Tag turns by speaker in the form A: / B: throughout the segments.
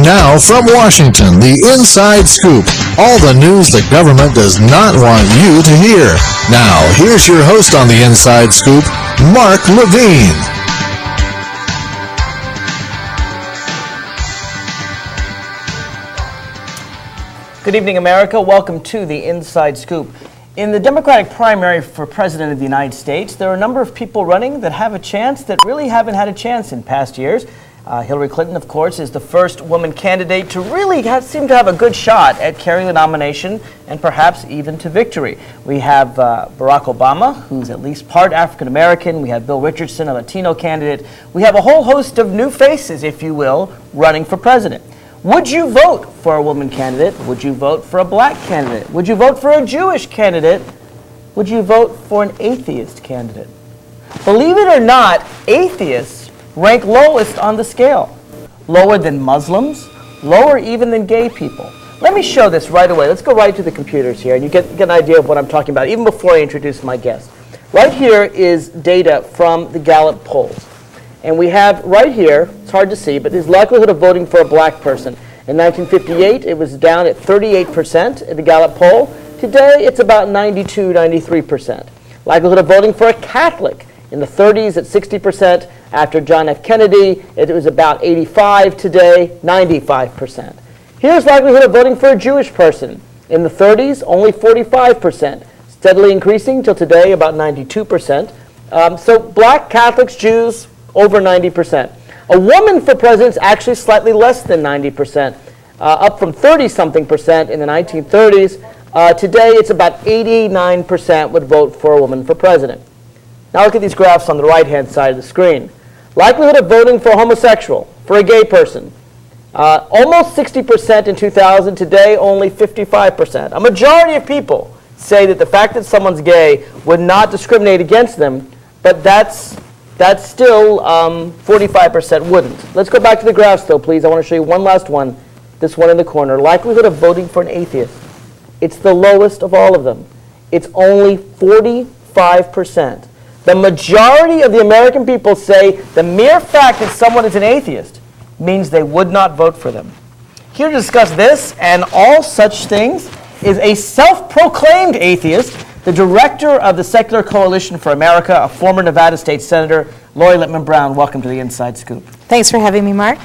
A: Now from Washington, the Inside Scoop. All the news the government does not want you to hear. Now, here's your host on the Inside Scoop, Mark Levine.
B: Good evening, America. Welcome to the Inside Scoop. In the Democratic primary for President of the United States, there are a number of people running that have a chance that really haven't had a chance in past years. Hillary Clinton, of course, is the first woman candidate to really seem to have a good shot at carrying the nomination and perhaps even to victory. We have Barack Obama, who's at least part African American. We have Bill Richardson, a Latino candidate. We have a whole host of new faces, if you will, running for president. Would you vote for a woman candidate? Would you vote for a black candidate? Would you vote for a Jewish candidate? Would you vote for an atheist candidate? Believe it or not, atheists rank lowest on the scale. Lower than Muslims, lower even than gay people. Let me show this right away. Let's go right to the computers here, and you get an idea of what I'm talking about, even before I introduce my guest. Right here is data from the Gallup polls. And we have right here, it's hard to see, but there's likelihood of voting for a black person. In 1958, it was down at 38% at the Gallup poll. Today, it's about 92, 93%. Likelihood of voting for a Catholic in the 30s at 60%. After John F. Kennedy, it was about 85. Today, 95%. Here's likelihood of voting for a Jewish person. In the 30s, only 45%. Steadily increasing till today, about 92%. So black, Catholics, Jews, over 90%. A woman for president is actually slightly less than 90%, up from 30-something% in the 1930s. Today, it's about 89% would vote for a woman for president. Now look at these graphs on the right-hand side of the screen. Likelihood of voting for a homosexual, for a gay person. Almost 60% in 2000, today only 55%. A majority of people say that the fact that someone's gay would not discriminate against them, but that's still 45% wouldn't. Let's go back to the graphs though, please. I want to show you one last one, this one in the corner. Likelihood of voting for an atheist. It's the lowest of all of them. It's only 45%. The majority of the American people say the mere fact that someone is an atheist means they would not vote for them. Here to discuss this and all such things is a self-proclaimed atheist, the director of the Secular Coalition for America, a former Nevada State Senator, Lori Lipman Brown. Welcome to the Inside Scoop.
C: Thanks for having me, Mark.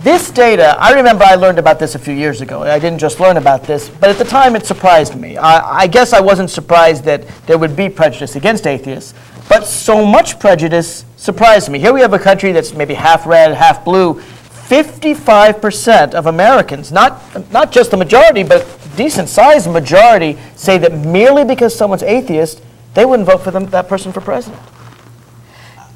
B: This data, I remember I learned about this a few years ago. I didn't just learn about this, but at the time it surprised me. I guess I wasn't surprised that there would be prejudice against atheists, but so much prejudice surprised me. Here we have a country that's maybe half red, half blue. 55% of Americans, not just the majority, but decent-sized majority, say that merely because someone's atheist, they wouldn't vote for that person for president.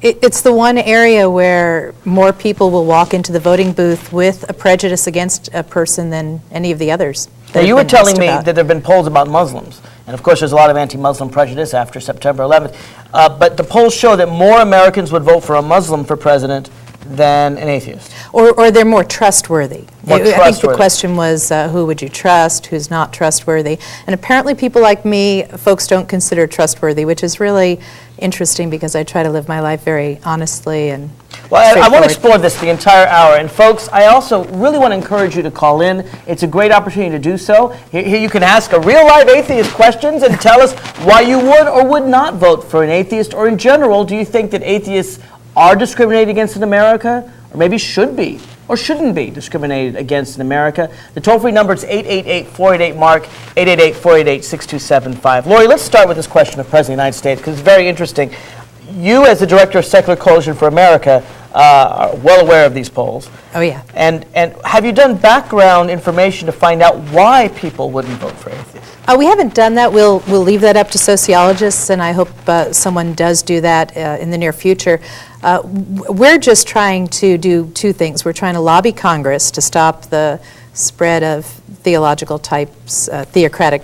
C: It's the one area where more people will walk into the voting booth with a prejudice against a person than any of the others.
B: Now, you were telling me that there have been polls about Muslims. And of course, there's a lot of anti-Muslim prejudice after September 11th. But the polls show that more Americans would vote for a Muslim for president than an atheist.
C: Or they're more trustworthy.
B: More
C: I think the question was, who would you trust, who's not trustworthy? And apparently people like me, folks don't consider trustworthy, which is really interesting because I try to live my life very honestly and
B: Well, I want to explore this the entire hour. And folks, I also really want to encourage you to call in. It's a great opportunity to do so. Here you can ask a real live atheist questions and tell us why you would or would not vote for an atheist, or in general, do you think that atheists are discriminated against in America, or maybe should be, or shouldn't be discriminated against in America? The toll-free number is 888-488-MARK, 888-488-6275. Lori, let's start with this question of President of the United States, because it's very interesting. You, as the director of Secular Coalition for America, are well aware of these polls.
C: Oh, yeah.
B: And have you done background information to find out why people wouldn't vote for atheists?
C: We haven't done that. We'll leave that up to sociologists, and I hope someone does do that in the near future. We're just trying to do two things. We're trying to lobby Congress to stop the spread of theocratic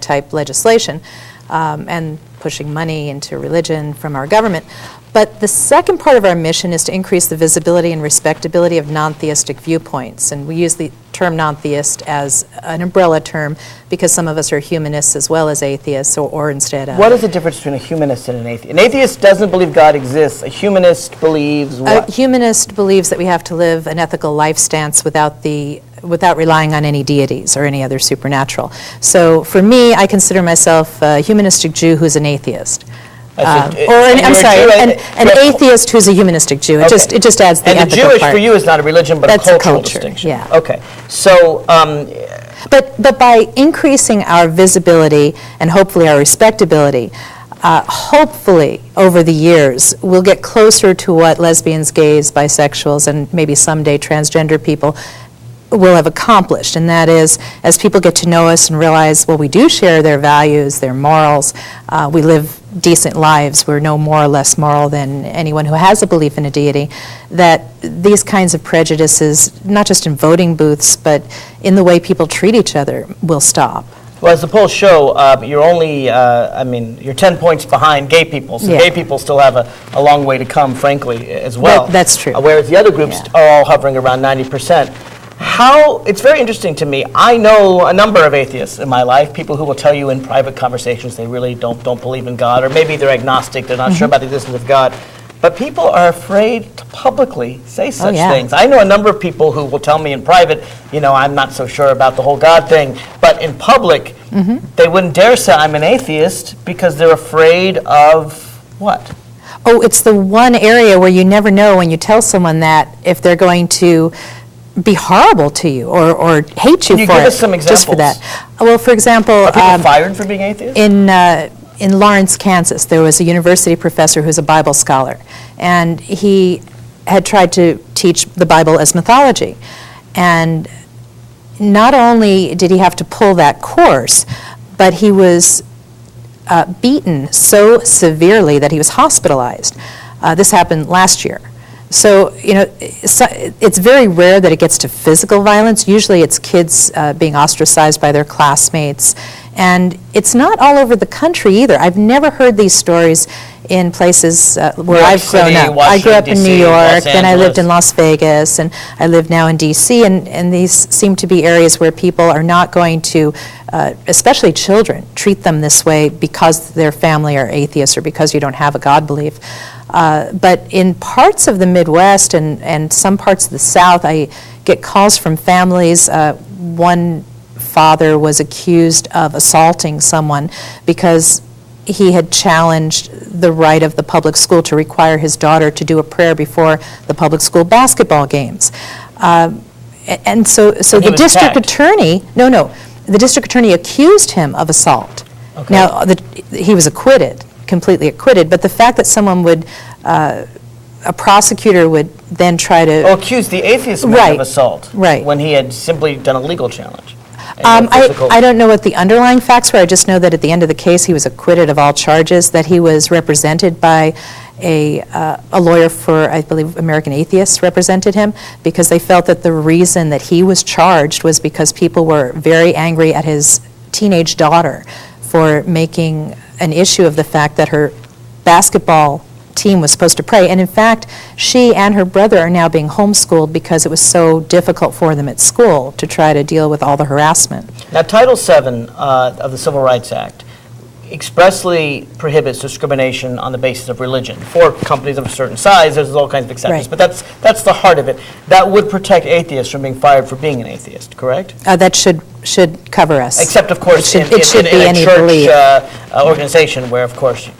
C: type legislation and pushing money into religion from our government. But the second part of our mission is to increase the visibility and respectability of non-theistic viewpoints. And we use the term non-theist as an umbrella term because some of us are humanists as well as atheists, or instead
B: What is the difference between a humanist and an atheist? An atheist doesn't believe God exists. A humanist believes what?
C: A humanist believes that we have to live an ethical life stance without relying on any deities or any other supernatural. So for me, I consider myself a humanistic Jew who's an atheist. An atheist who's a humanistic Jew. It just adds the ethical part.
B: And the Jewish for you is not a religion, but
C: that's
B: a cultural
C: culture,
B: distinction.
C: yeah.
B: Okay. So,
C: but by increasing our visibility and hopefully our respectability, hopefully over the years we'll get closer to what lesbians, gays, bisexuals, and maybe someday transgender people will have accomplished, and that is, as people get to know us and realize, well, we do share their values, their morals, we live decent lives, we're no more or less moral than anyone who has a belief in a deity, that these kinds of prejudices, not just in voting booths, but in the way people treat each other, will stop.
B: well, as the polls show, you're only, you're 10 points behind gay people, so
C: Yeah.
B: gay people still have a long way to come, frankly, as well.
C: That's true.
B: Whereas the other groups
C: Yeah.
B: are all hovering around 90%. It's very interesting to me. I know a number of atheists in my life, people who will tell you in private conversations they really don't believe in God, or maybe they're agnostic, they're not sure about the existence of God. But people are afraid to publicly say such things. I know a number of people who will tell me in private, I'm not so sure about the whole God thing, but in public, they wouldn't dare say I'm an atheist because they're afraid of what?
C: Oh, it's the one area where you never know when you tell someone that if they're going to be horrible to you or hate you
B: Can you
C: for
B: give
C: it.
B: us some
C: Just for that.
B: examples?
C: Well, for example,
B: Are people fired for being atheists?
C: in Lawrence, Kansas, there was a university professor who's a Bible scholar, and he had tried to teach the Bible as mythology. And not only did he have to pull that course, but he was beaten so severely that he was hospitalized. This happened last year. So, it's very rare that it gets to physical violence. Usually it's kids being ostracized by their classmates. And it's not all over the country either. I've never heard these stories in places where I've grown up. I grew up in New York, then I lived in Las Vegas, and I live now in D.C., and these seem to be areas where people are not going to, especially children, treat them this way because their family are atheists or because you don't have a God belief. But in parts of the Midwest and some parts of the South, I get calls from families. One father was accused of assaulting someone because he had challenged the right of the public school to require his daughter to do a prayer before the public school basketball games. And so the district attorney, the district attorney accused him of assault. Okay. Now, he was acquitted, completely acquitted, but the fact that someone would, a prosecutor would then try to...
B: accuse the atheist man of assault.
C: Right.
B: When he had simply done a legal challenge.
C: I don't know what the underlying facts were. I just know that at the end of the case he was acquitted of all charges, that he was represented by a lawyer for, I believe, American Atheists represented him, because they felt that the reason that he was charged was because people were very angry at his teenage daughter for making an issue of the fact that her basketball team was supposed to pray. And in fact, she and her brother are now being homeschooled because it was so difficult for them at school to try to deal with all the harassment.
B: Now, Title VII of the Civil Rights Act expressly prohibits discrimination on the basis of religion. For companies of a certain size, there's all kinds of exceptions, but that's the heart of it. That would protect atheists from being fired for being an atheist, correct?
C: That should cover us.
B: Except, of course, in a church organization where, of course, you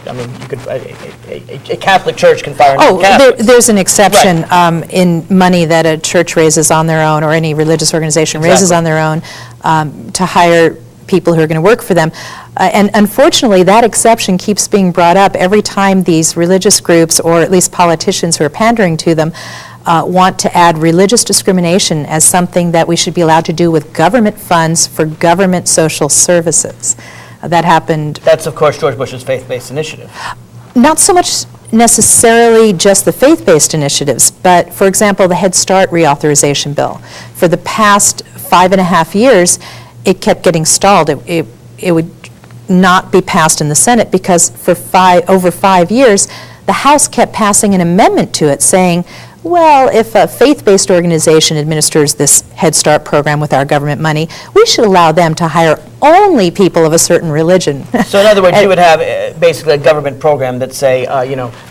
B: could a Catholic church can fire Catholics.
C: There's an exception in money that a church raises on their own, or any religious organization raises on their own, to hire people who are going to work for them. And unfortunately, that exception keeps being brought up every time these religious groups, or at least politicians who are pandering to them, want to add religious discrimination as something that we should be allowed to do with government funds for government social services. That happened.
B: That's, of course, George Bush's faith-based initiative.
C: Not so much necessarily just the faith-based initiatives, but, for example, the Head Start reauthorization bill. For the past 5.5 years, it kept getting stalled. It would not be passed in the Senate because for over 5 years, the House kept passing an amendment to it saying, well, if a faith-based organization administers this Head Start program with our government money, we should allow them to hire only people of a certain religion.
B: So in other words, you would have basically a government program that say,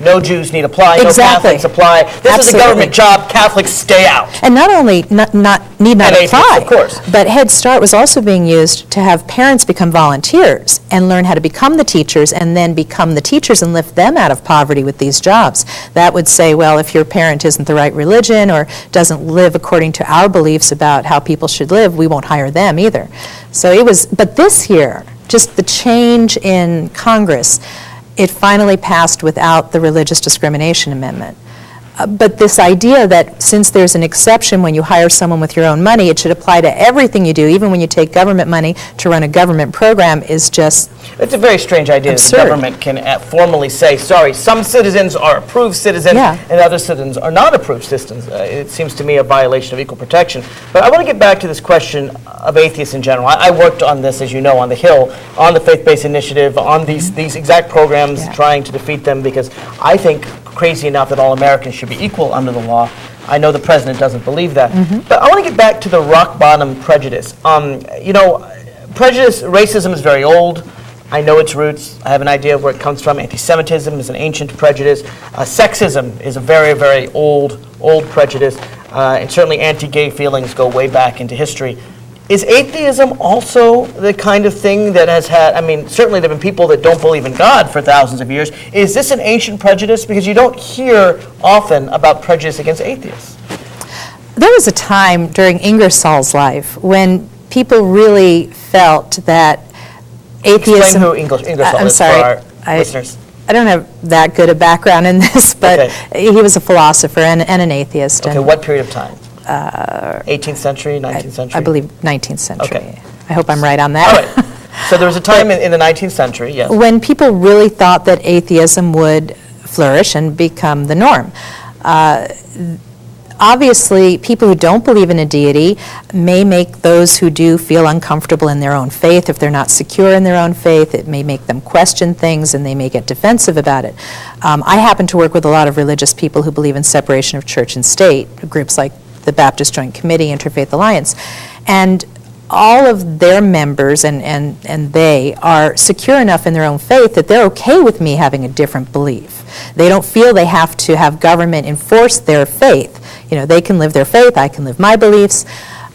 B: no Jews need apply, no Catholics apply. This is a government job, Catholics stay out.
C: And not only need not apply,
B: of course,
C: but Head Start was also being used to have parents become volunteers and learn how to become the teachers and then become the teachers and lift them out of poverty with these jobs. That would say, well, if your parent isn't the right religion or doesn't live according to our beliefs about how people should live, we won't hire them either. So it was, but this year, just the change in Congress, it finally passed without the Religious Discrimination Amendment. But this idea that since there's an exception when you hire someone with your own money, it should apply to everything you do, even when you take government money to run a government program, is just
B: It's a very strange idea
C: absurd.
B: that the government can formally say, sorry, some citizens are approved citizens and other citizens are not approved citizens. It seems to me a violation of equal protection. But I want to get back to this question of atheists in general. I worked on this, as you know, on the Hill, on the faith-based initiative, on these exact programs, trying to defeat them, because I think crazy enough that all Americans should be equal under the law. I know the president doesn't believe that. But I want to get back to the rock bottom prejudice. Prejudice, racism is very old. I know its roots. I have an idea of where it comes from. Anti-Semitism is an ancient prejudice. Sexism is a very, very old prejudice. And certainly anti-gay feelings go way back into history. Is atheism also the kind of thing that has had, certainly there have been people that don't believe in God for thousands of years. Is this an ancient prejudice? Because you don't hear often about prejudice against atheists.
C: There was a time during Ingersoll's life when people really felt that atheism...
B: Explain who Ingersoll is for our listeners.
C: I don't have that good a background in this, but he was a philosopher and an atheist.
B: Okay, what period of time? 18th century, 19th century?
C: I believe 19th century.
B: Okay.
C: I hope I'm right on that.
B: All right. So there was a time in the 19th century, yes.
C: When people really thought that atheism would flourish and become the norm. Obviously, people who don't believe in a deity may make those who do feel uncomfortable in their own faith. If they're not secure in their own faith, it may make them question things and they may get defensive about it. I happen to work with a lot of religious people who believe in separation of church and state, groups like the Baptist Joint Committee, Interfaith Alliance, and all of their members and they are secure enough in their own faith that they're okay with me having a different belief. They don't feel they have to have government enforce their faith. They can live their faith, I can live my beliefs.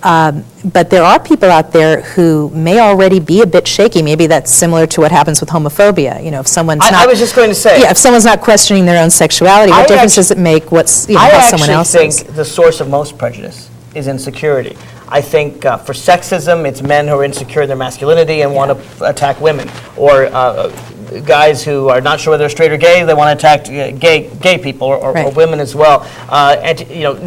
C: But there are people out there who may already be a bit shaky. Maybe that's similar to what happens with homophobia. If someone's not...
B: I was just going to say...
C: Yeah, if someone's not questioning their own sexuality, what difference does it make what's, how someone else is?
B: I actually think the source of most prejudice is insecurity. I think for sexism, it's men who are insecure in their masculinity and want to attack women. Or guys who are not sure whether they're straight or gay, they want to attack gay people or women as well.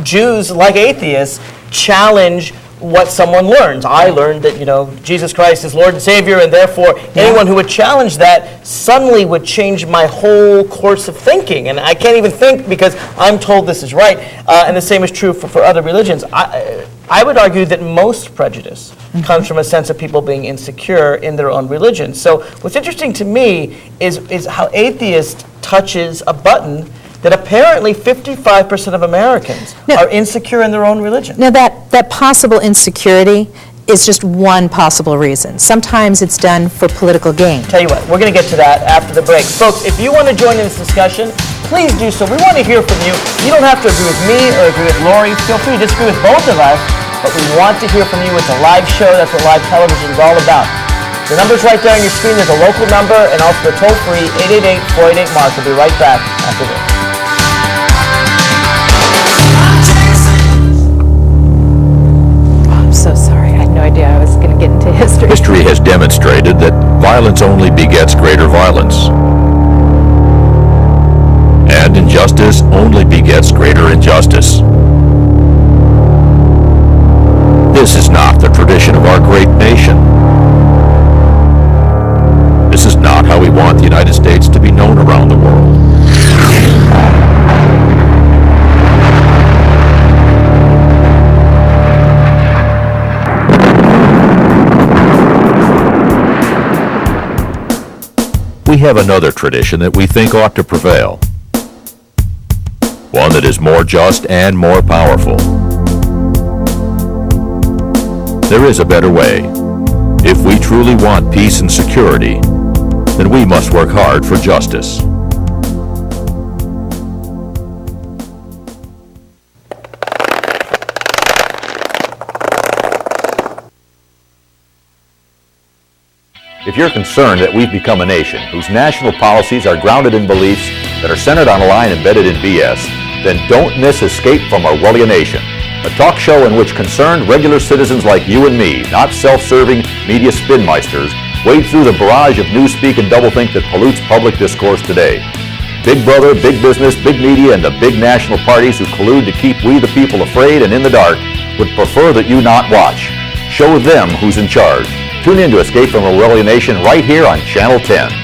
B: Jews, like atheists, challenge what someone learns. I learned that, Jesus Christ is Lord and Savior, and therefore anyone who would challenge that suddenly would change my whole course of thinking. And I can't even think because I'm told this is right. And the same is true for other religions. I would argue that most prejudice comes from a sense of people being insecure in their own religion. So what's interesting to me is how atheist touches a button that apparently 55% of Americans are insecure in their own religion.
C: Now that possible insecurity is just one possible reason. Sometimes it's done for political gain.
B: Tell you what, we're going to get to that after the break. Folks, if you want to join in this discussion, please do so. We want to hear from you. You don't have to agree with me or agree with Lori. Feel free to disagree with both of us, but we want to hear from you. It's a live show. That's what live television is all about. The number's right there on your screen. There's a local number and also the toll-free 888-488-MARK. We'll be right back after this.
C: So sorry, I had no idea I was going to get into history.
D: History has demonstrated that violence only begets greater violence. And injustice only begets greater injustice. This is not the tradition of our great nation. This is not how we want the United States to be known around the world. We have another tradition that we think ought to prevail. One that is more just and more powerful. There is a better way. If we truly want peace and security, then we must work hard for justice. If you're concerned that we've become a nation whose national policies are grounded in beliefs that are centered on a line embedded in BS, then don't miss Escape from Orwellianation, a talk show in which concerned regular citizens like you and me, not self-serving media spinmeisters, wade through the barrage of newspeak and doublethink that pollutes public discourse today. Big brother, big business, big media, and the big national parties who collude to keep we the people afraid and in the dark would prefer that you not watch. Show them who's in charge. Tune in to Escape from Orwellianation right here on Channel 10.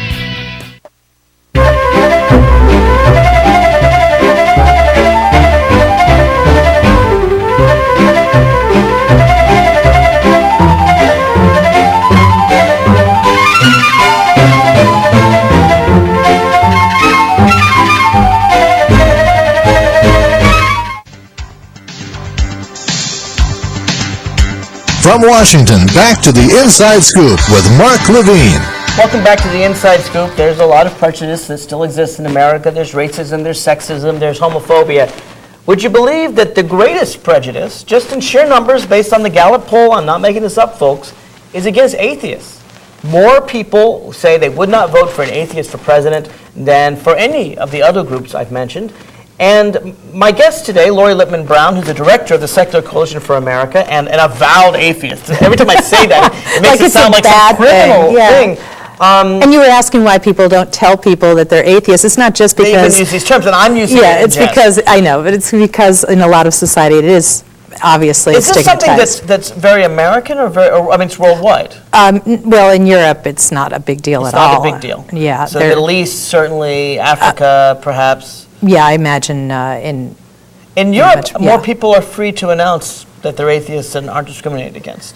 A: From Washington, back to the Inside Scoop with Mark Levine.
B: Welcome back to the Inside Scoop. There's a lot of prejudice that still exists in America. There's racism, there's sexism, there's homophobia. Would you believe that the greatest prejudice, just in sheer numbers based on the Gallup poll, I'm not making this up, folks, is against atheists? More people say they would not vote for an atheist for president than for any of the other groups I've mentioned. And my guest today, Lori Lipman Brown, who's the director of the Secular Coalition for America and an avowed atheist. Every time I say that, it makes it sound like some criminal thing.
C: And you were asking why people don't tell people that they're atheists. It's not just because...
B: They even use these terms, and I'm using it in
C: it's jest. Because, I know, but it's because in a lot of society it is obviously stigmatized.
B: Is this something that's very American or I mean, it's worldwide?
C: Well, in Europe, it's not a big deal at all.
B: It's not a big deal.
C: Yeah.
B: So the Middle East, certainly, Africa, perhaps.
C: Yeah, I imagine
B: in Europe, more people are free to announce that they're atheists and aren't discriminated against.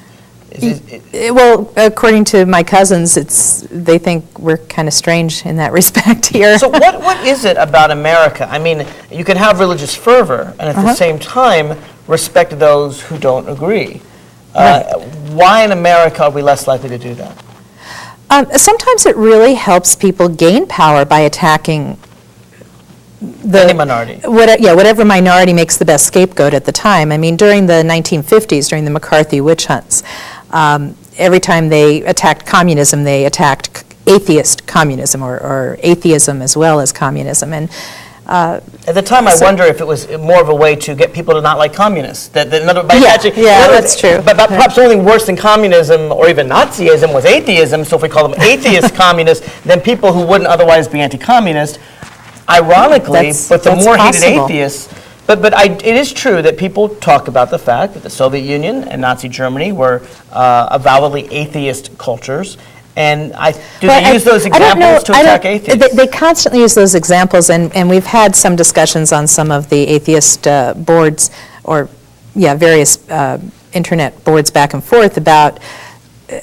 C: Well, according to my cousins, they think we're kind of strange in that respect here.
B: So what is it about America? I mean, you can have religious fervor and at the same time respect those who don't agree. Why in America are we less likely to do that?
C: Sometimes it really helps people gain power by attacking
B: any minority.
C: Whatever minority makes the best scapegoat at the time. I mean, during the 1950s, during the McCarthy witch hunts, every time they attacked communism, they attacked atheist communism or atheism as well as communism. And
B: at the time, I wonder if it was more of a way to get people to not like communists.
C: That's true.
B: But perhaps something worse than communism or even Nazism was atheism. So if we call them atheist communists, then people who wouldn't otherwise be anti-communist. Ironically, but the more hated atheists, but it is true that people talk about the fact that the Soviet Union and Nazi Germany were avowedly atheist cultures, and they use those examples to attack atheists?
C: They constantly use those examples, and we've had some discussions on some of the atheist boards, or various internet boards back and forth about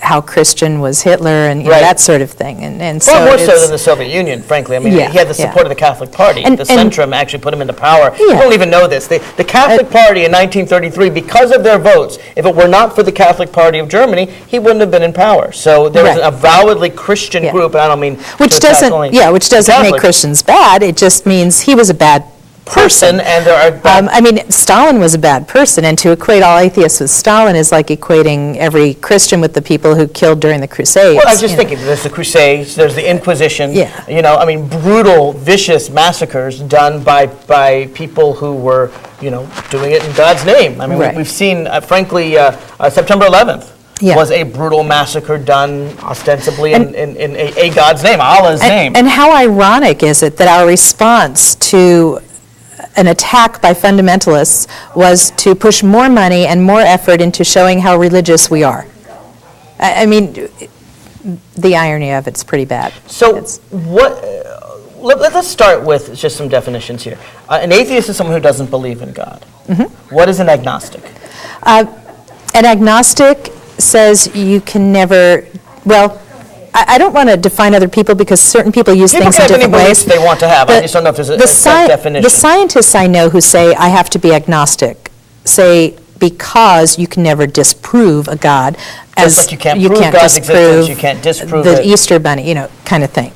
C: how Christian was Hitler and that sort of thing. And so
B: more so than the Soviet Union, frankly. I mean, he had the support of the Catholic Party. The Centrum actually put him into power. You don't even know this. The Catholic Party in 1933, because of their votes, if it were not for the Catholic Party of Germany, he wouldn't have been in power. So there was an avowedly Christian group, and I don't mean
C: which doesn't make Christians bad. It just means he was a bad person.
B: And there are
C: I mean, Stalin was a bad person, and to equate all atheists with Stalin is like equating every Christian with the people who killed during the Crusades.
B: Well, I was just thinking, there's the Crusades, there's the Inquisition, I mean, brutal, vicious massacres done by people who were, doing it in God's name. I mean, we've seen, frankly, September 11th. Was a brutal massacre done ostensibly in a God's name, Allah's name.
C: And how ironic is it that our response to an attack by fundamentalists was to push more money and more effort into showing how religious we are? I mean, the irony of it's pretty bad.
B: So let's start with just some definitions here. An atheist is someone who doesn't believe in God. Mm-hmm. What is an agnostic?
C: An agnostic says you can never, I don't want to define other people because certain people use things in different ways.
B: They want to have. I just don't know if there's a set definition.
C: The scientists I know who say I have to be agnostic say because you can never disprove a God, as
B: like you can't prove God's existence, you can't disprove
C: the
B: it.
C: Easter Bunny, kind of thing.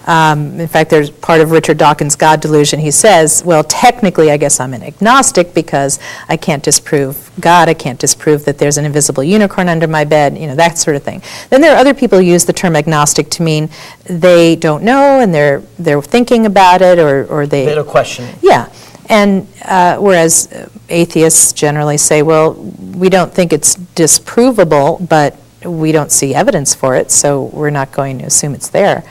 C: In fact, there's part of Richard Dawkins' God delusion. He says, well, technically, I guess I'm an agnostic because I can't disprove God. I can't disprove that there's an invisible unicorn under my bed, that sort of thing. Then there are other people who use the term agnostic to mean they don't know and they're thinking about it or they...
B: They're questioning.
C: Yeah. And whereas atheists generally say, well, we don't think it's disprovable, but we don't see evidence for it, so we're not going to assume it's there.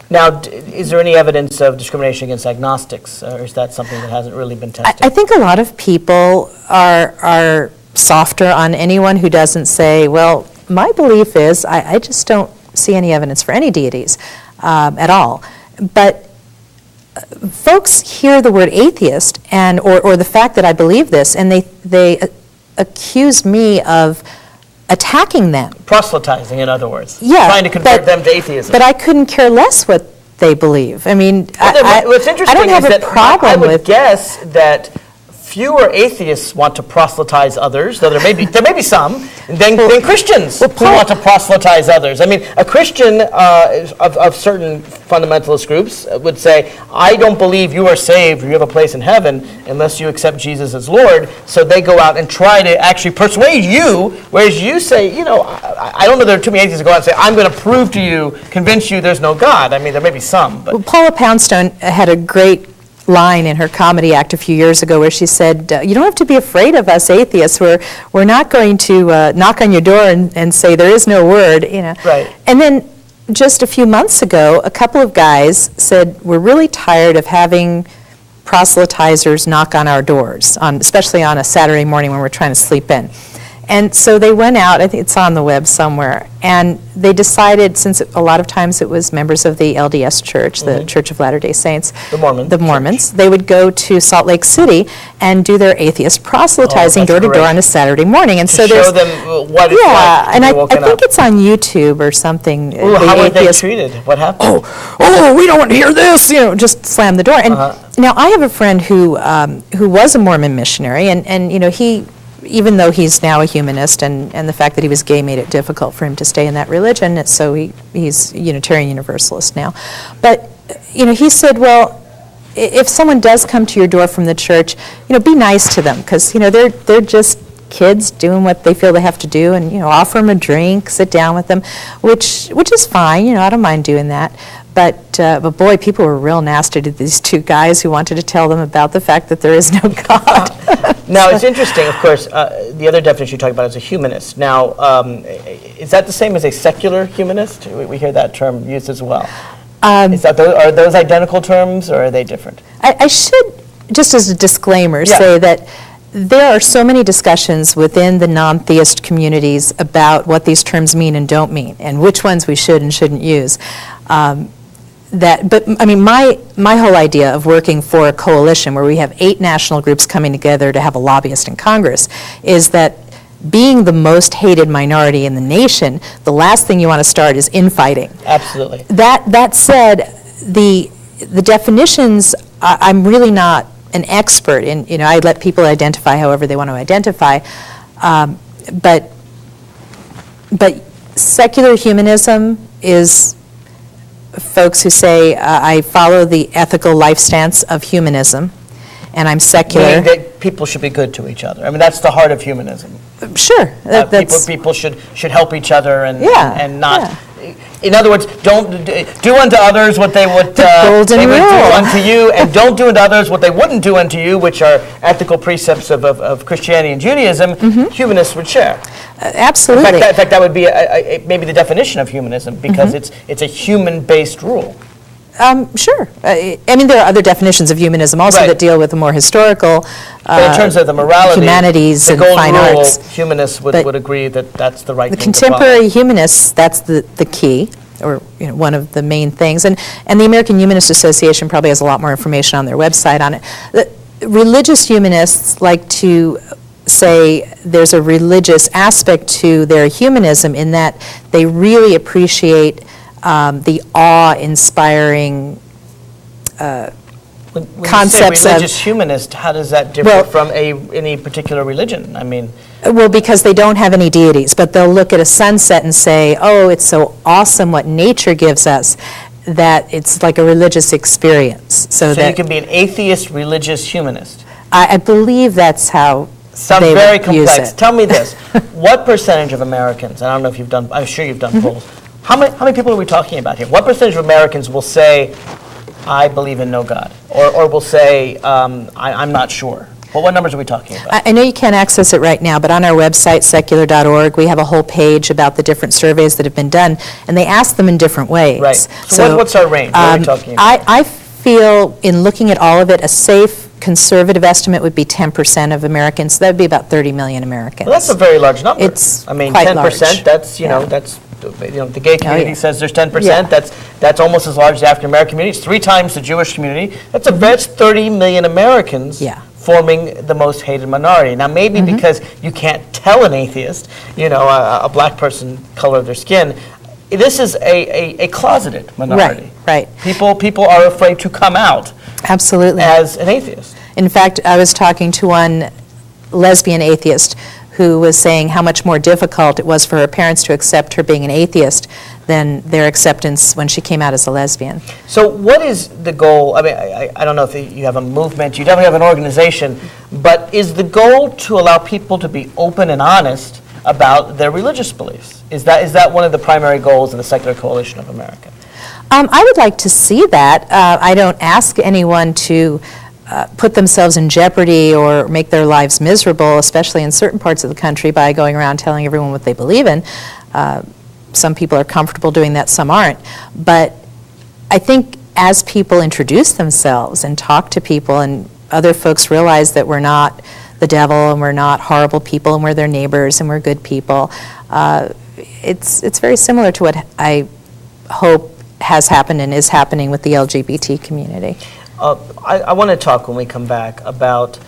B: Now, is there any evidence of discrimination against agnostics, or is that something that hasn't really been tested?
C: I think a lot of people are softer on anyone who doesn't say, well, my belief is I just don't see any evidence for any deities at all. But folks hear the word atheist and or the fact that I believe this, and they accuse me of attacking them.
B: Proselytizing, in other words.
C: Yeah.
B: Trying to convert them to atheism.
C: But I couldn't care less what they believe. I mean,
B: what's interesting
C: I don't have
B: is
C: a
B: that
C: problem
B: I would
C: with
B: guess that fewer atheists want to proselytize others, though there may be some, than Christians who want to proselytize others. I mean, a Christian of certain fundamentalist groups would say, I don't believe you are saved or you have a place in heaven unless you accept Jesus as Lord. So they go out and try to actually persuade you, whereas you say, I don't know there are too many atheists who go out and say, I'm going to prove to you, convince you there's no God. I mean, there may be some. But.
C: Well, Paula Poundstone had a great line in her comedy act a few years ago where she said, you don't have to be afraid of us atheists. We're not going to knock on your door and say there is no word,
B: Right.
C: And then just a few months ago, a couple of guys said, we're really tired of having proselytizers knock on our doors, especially on a Saturday morning when we're trying to sleep in. And so they went out, I think it's on the web somewhere, and they decided, since a lot of times it was members of the LDS Church, the Church of Latter-day Saints,
B: the Mormons,
C: they would go to Salt Lake City and do their atheist proselytizing door to door on a Saturday morning. And so
B: show them what it's like.
C: And I think it's on YouTube or something.
B: Ooh, how were they treated? What happened?
C: Oh, we don't want to hear this, just slam the door. And now I have a friend who was a Mormon missionary, and he, even though he's now a humanist, and the fact that he was gay made it difficult for him to stay in that religion, so he's Unitarian Universalist now. But, he said, well, if someone does come to your door from the church, be nice to them, because, they're just kids doing what they feel they have to do, and, offer them a drink, sit down with them, which is fine, I don't mind doing that. But boy, people were real nasty to these two guys who wanted to tell them about the fact that there is no God.
B: Now, it's interesting, of course, the other definition you talk about is a humanist. Now, is that the same as a secular humanist? We hear that term used as well. Are those identical terms, or are they different?
C: I should, just as a disclaimer, say that there are so many discussions within the non-theist communities about what these terms mean and don't mean, and which ones we should and shouldn't use. But I mean, my whole idea of working for a coalition where we have 8 national groups coming together to have a lobbyist in Congress is that being the most hated minority in the nation, the last thing you want to start is infighting.
B: Absolutely.
C: That said, the definitions, I'm really not an expert in. I let people identify however they want to identify, but secular humanism is folks who say, I follow the ethical life stance of humanism, and I'm secular.
B: Meaning that people should be good to each other. I mean, that's the heart of humanism.
C: Sure.
B: People should help each other and not.
C: Yeah.
B: In other words, don't do unto others what they would do unto you, and don't do unto others what they wouldn't do unto you, which are ethical precepts of Christianity and Judaism. Humanists would share.
C: Absolutely.
B: In fact, that would be maybe the definition of humanism, because it's a human-based rule.
C: Sure. I mean, there are other definitions of humanism also that deal with the more historical
B: but in terms of the morality,
C: humanities and fine arts.
B: Humanists would agree that that's the right thing to follow.
C: The contemporary humanists, that's the key, or one of the main things. And the American Humanist Association probably has a lot more information on their website on it. The religious humanists like to say there's a religious aspect to their humanism in that they really appreciate the awe-inspiring
B: When
C: concepts
B: you say religious humanist, how does that differ from any particular religion? I mean,
C: well, because they don't have any deities, but they'll look at a sunset and say, oh, it's so awesome what nature gives us, that it's like a religious experience. So that
B: you can be an atheist religious humanist.
C: I believe that's how
B: Sounds
C: they
B: very
C: would
B: complex.
C: use it.
B: Tell me this: what percentage of Americans? And I don't know if you've done. I'm sure you've done polls. How many people are we talking about here? What percentage of Americans will say, "I believe in no God," or will say, "I'm not sure"? Well, what numbers are we talking about?
C: I know you can't access it right now, but on our website, secular.org, we have a whole page about the different surveys that have been done, and they ask them in different ways.
B: Right. So what's our range? What are we talking about?
C: I feel, in looking at all of it, a safe conservative estimate would be 10% of Americans. That would be about 30 million Americans.
B: Well, that's a very large number.
C: It's
B: I mean,
C: quite
B: 10%.
C: large.
B: That's that's the gay community says there's 10%. That's almost as large as the African American community. It's 3 times the Jewish community. That's 30 million Americans. Forming the most hated minority. Now, maybe because you can't tell an atheist, a black person color of their skin, this is a closeted minority.
C: Right.
B: People are afraid to come out.
C: Absolutely.
B: As an atheist.
C: In fact, I was talking to one lesbian atheist who was saying how much more difficult it was for her parents to accept her being an atheist than their acceptance when she came out as a lesbian.
B: So what is the goal? I mean, I don't know if you have a movement, you definitely have an organization, but is the goal to allow people to be open and honest about their religious beliefs? Is that one of the primary goals of the Secular Coalition of America?
C: I would like to see that. I don't ask anyone to put themselves in jeopardy or make their lives miserable, especially in certain parts of the country, by going around telling everyone what they believe in. Some people are comfortable doing that, some aren't. But I think as people introduce themselves and talk to people and other folks realize that we're not the devil and we're not horrible people and we're their neighbors and we're good people, it's very similar to what I hope has happened and is happening with the LGBT community.
B: I want to talk when we come back about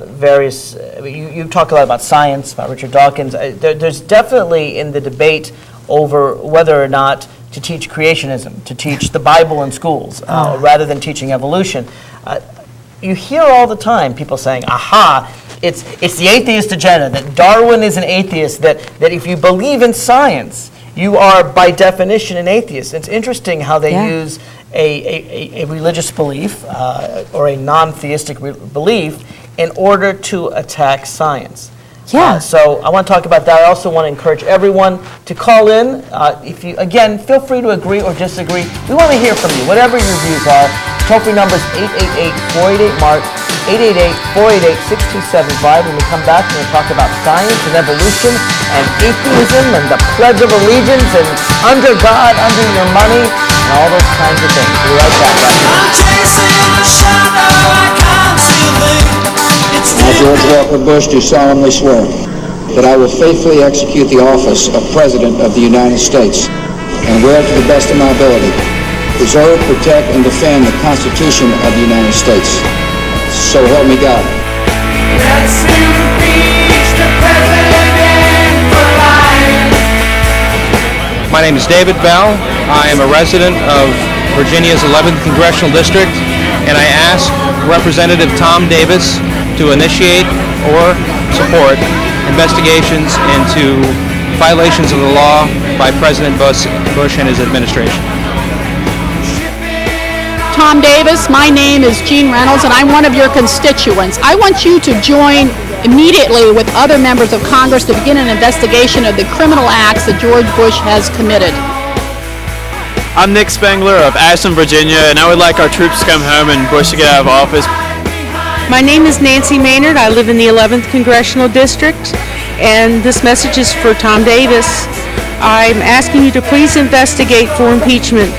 B: various, you talk a lot about science, about Richard Dawkins. There's definitely in the debate over whether or not to teach creationism, to teach the Bible in schools, rather than teaching evolution. You hear all the time people saying, aha, it's the atheist agenda, that Darwin is an atheist, that if you believe in science, you are by definition an atheist. It's interesting how they use a religious belief or a non-theistic belief in order to attack science. So I want to talk about that. I also want to encourage everyone to call in. If you, again, feel free to agree or disagree. We want to hear from you, whatever your views are. Toll-free number is 888-488-MARK, 888-488-6275. When we come back, we're going to talk about science and evolution and atheism and the Pledge of Allegiance and under God, under your money, and all those kinds of things. We'll be right back. I'm chasing a shadow I can't see.
E: I, George Walker Bush, do solemnly swear that I will faithfully execute the office of President of the United States and will, to the best of my ability, preserve, protect, and defend the Constitution of the United States. So help me God.
F: Let's impeach the president for lying.
G: My name is David Bell. I am a resident of Virginia's 11th Congressional District, and I ask Representative Tom Davis to initiate or support investigations into violations of the law by President Bush and his administration.
H: Tom Davis, my name is Jean Reynolds, and I'm one of your constituents. I want you to join immediately with other members of Congress to begin an investigation of the criminal acts that George Bush has committed.
I: I'm Nick Spangler of Ashland, Virginia, and I would like our troops to come home and Bush to get out of office.
J: My name is Nancy Maynard. I live in the 11th Congressional District, and this message is for Tom Davis. I'm asking you to please investigate for impeachment.